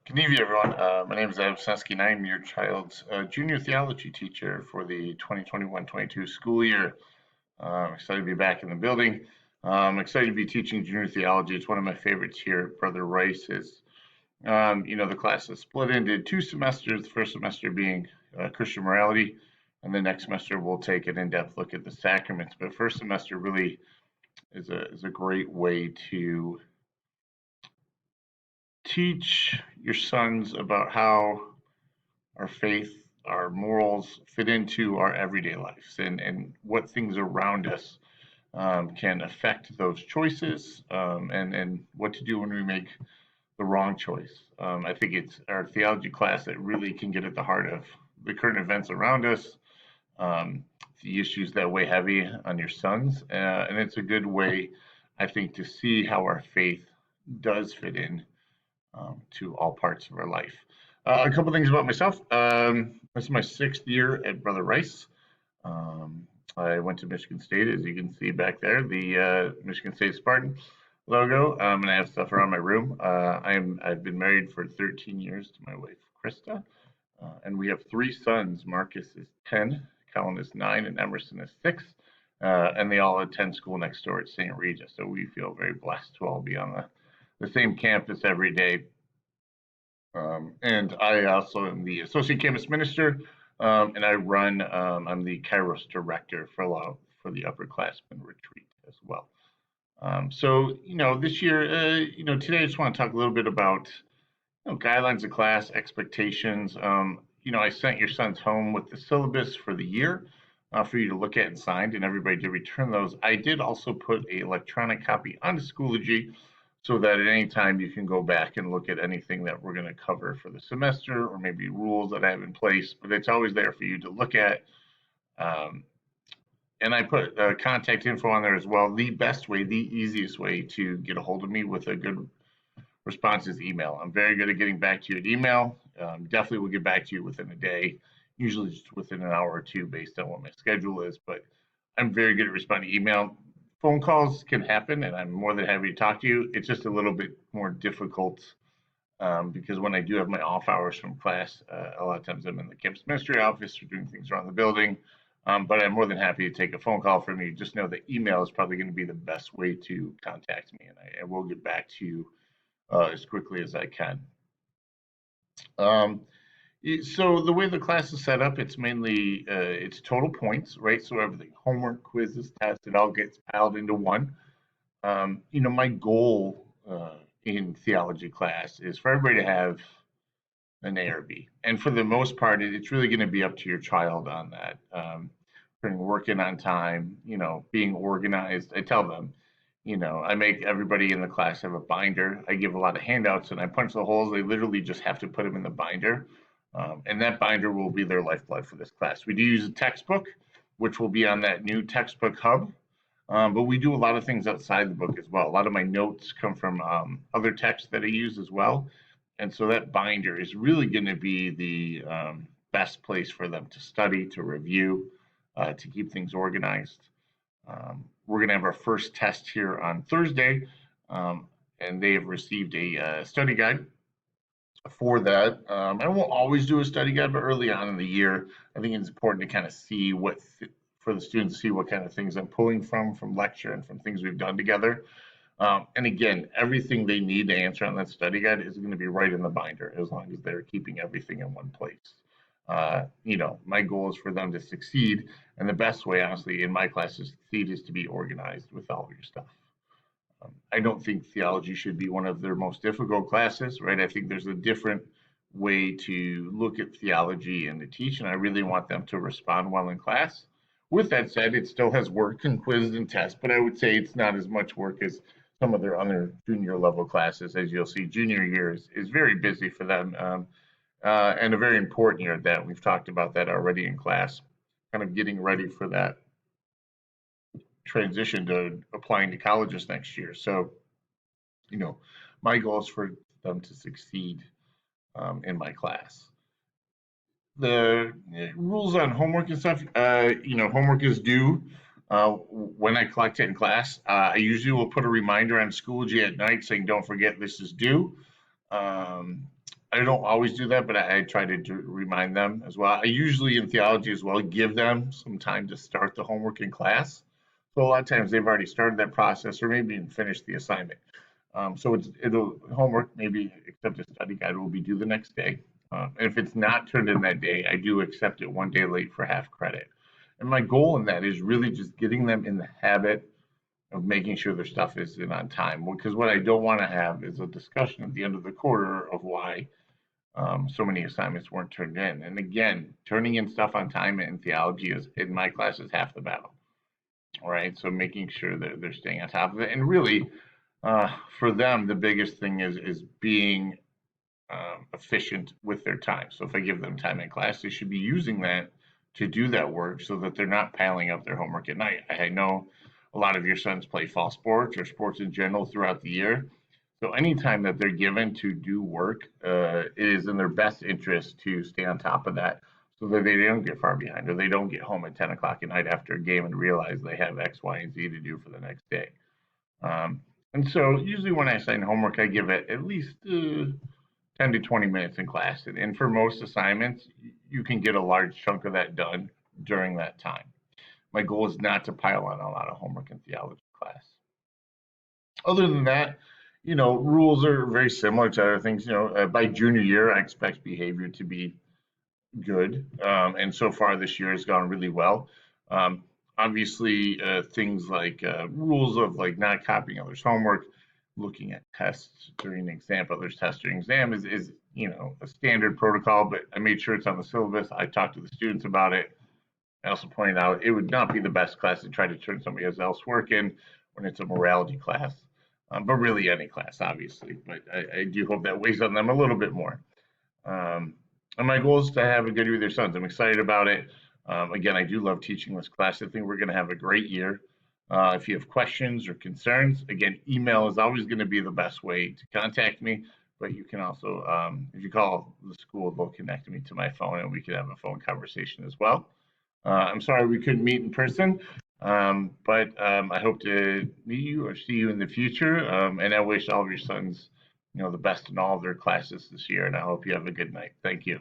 Good evening, everyone. My name is Seneski, and I'm your child's junior theology teacher for the 2021-22 school year. I'm excited to be back in the building. I'm excited to be teaching junior theology. It's one of my favorites here at Brother Rice. The class is split into 2 semesters. The first semester being Christian morality, and the next semester we'll take an in-depth look at the sacraments. But first semester really is a great way to teach your sons about how our faith, our morals fit into our everyday lives and what things around us can affect those choices and what to do when we make the wrong choice. I think it's our theology class that really can get at the heart of the current events around us, um, the issues that weigh heavy on your sons. And it's a good way, I think, to see how our faith does fit in to all parts of our life. A couple things about myself. This is my 6th year at Brother Rice. Um, I went to Michigan State, as you can see back there, the Michigan State Spartan logo, and I have stuff around my room. I've been married for 13 years to my wife, Krista, and we have 3 sons. Marcus is 10, Colin is 9, and Emerson is 6. And they all attend school next door at St. Regis, so we feel very blessed to all be on the same campus every day. And I also am the associate campus minister, and I'm the Kairos director for the upperclassmen retreat as well. This year, today I just want to talk a little bit about guidelines of class, expectations. I sent your sons home with the syllabus for the year for you to look at and sign, and everybody did return those. I did also put an electronic copy onto Schoology so that at any time you can go back and look at anything that we're going to cover for the semester or maybe rules that I have in place, but it's always there for you to look at. Um, and I put contact info on there as well. The best way, the easiest way to get a hold of me with a good response is email. I'm very good at getting back to you at email. Definitely will get back to you within a day, usually just within an hour or two based on what my schedule is, but I'm very good at responding to email. Phone calls can happen, and I'm more than happy to talk to you. It's just a little bit more difficult because when I do have my off hours from class, a lot of times I'm in the campus ministry office or doing things around the building. But I'm more than happy to take a phone call from you. Just know that email is probably going to be the best way to contact me, and I will get back to you as quickly as I can. Um, so the way the class is set up, it's mainly it's total points, right? So everything, homework, quizzes, tests, it all gets piled into one. My goal in theology class is for everybody to have an A or B, and for the most part, it's really going to be up to your child on that. Working on time, being organized. I tell them, I make everybody in the class have a binder. I give a lot of handouts and I punch the holes. They literally just have to put them in the binder. And that binder will be their lifeblood for this class. We do use a textbook, which will be on that new textbook hub. But we do a lot of things outside the book as well. A lot of my notes come from other texts that I use as well. And so that binder is really going to be the best place for them to study, to review, to keep things organized. We're going to have our first test here on Thursday, and they have received a study guide for that. I won't always do a study guide, but early on in the year, I think it's important to kind of see for the students to see what kind of things I'm pulling from lecture and from things we've done together. And again, everything they need to answer on that study guide is going to be right in the binder as long as they're keeping everything in one place. My goal is for them to succeed, and the best way, honestly, in my class to succeed is to be organized with all of your stuff. I don't think theology should be one of their most difficult classes, right? I think there's a different way to look at theology and to teach, and I really want them to respond well in class. With that said, it still has work and quizzes and tests, but I would say it's not as much work as some of their other junior level classes. As you'll see, junior year is very busy for them. And a very important year at that. We've talked about that already in class, kind of getting ready for that transition to applying to colleges next year. So, my goal is for them to succeed in my class. The rules on homework and stuff, homework is due when I collect it in class. I usually will put a reminder on Schoology at night saying, don't forget this is due. I don't always do that, but I try to remind them as well. I usually in theology as well give them some time to start the homework in class. So a lot of times they've already started that process or maybe even finished the assignment. So it'll homework maybe except a study guide will be due the next day. And if it's not turned in that day, I do accept it one day late for half credit. And my goal in that is really just getting them in the habit of making sure their stuff is in on time. Because what I don't want to have is a discussion at the end of the quarter of why so many assignments weren't turned in. And again, turning in stuff on time in theology is in my class is half the battle. All right, so making sure that they're staying on top of it, and really, for them, the biggest thing is being efficient with their time. So if I give them time in class, they should be using that to do that work so that they're not piling up their homework at night. I know a lot of your sons play fall sports or sports in general throughout the year. So anytime that they're given to do work, it is in their best interest to stay on top of that so that they don't get far behind or they don't get home at 10 o'clock at night after a game and realize they have X, Y, and Z to do for the next day. And so usually when I assign homework, I give it at least 10 to 20 minutes in class. And for most assignments, you can get a large chunk of that done during that time. My goal is not to pile on a lot of homework in theology class. Other than that, rules are very similar to other things. By junior year, I expect behavior to be good. And so far this year has gone really well. Obviously, things like rules of like not copying others' homework, looking at tests during the exam, others' test during exam is a standard protocol. But I made sure it's on the syllabus. I talked to the students about it. I also pointed out it would not be the best class to try to turn somebody else's work in when it's a morality class, but really any class, obviously. But I do hope that weighs on them a little bit more. Um, and my goal is to have a good year with your sons. I'm excited about it. Again, I do love teaching this class. I think we're going to have a great year. If you have questions or concerns, again, email is always going to be the best way to contact me. But you can also, if you call the school, they'll connect me to my phone and we can have a phone conversation as well. I'm sorry we couldn't meet in person, but I hope to meet you or see you in the future. And I wish all of your sons, the best in all of their classes this year. And I hope you have a good night. Thank you.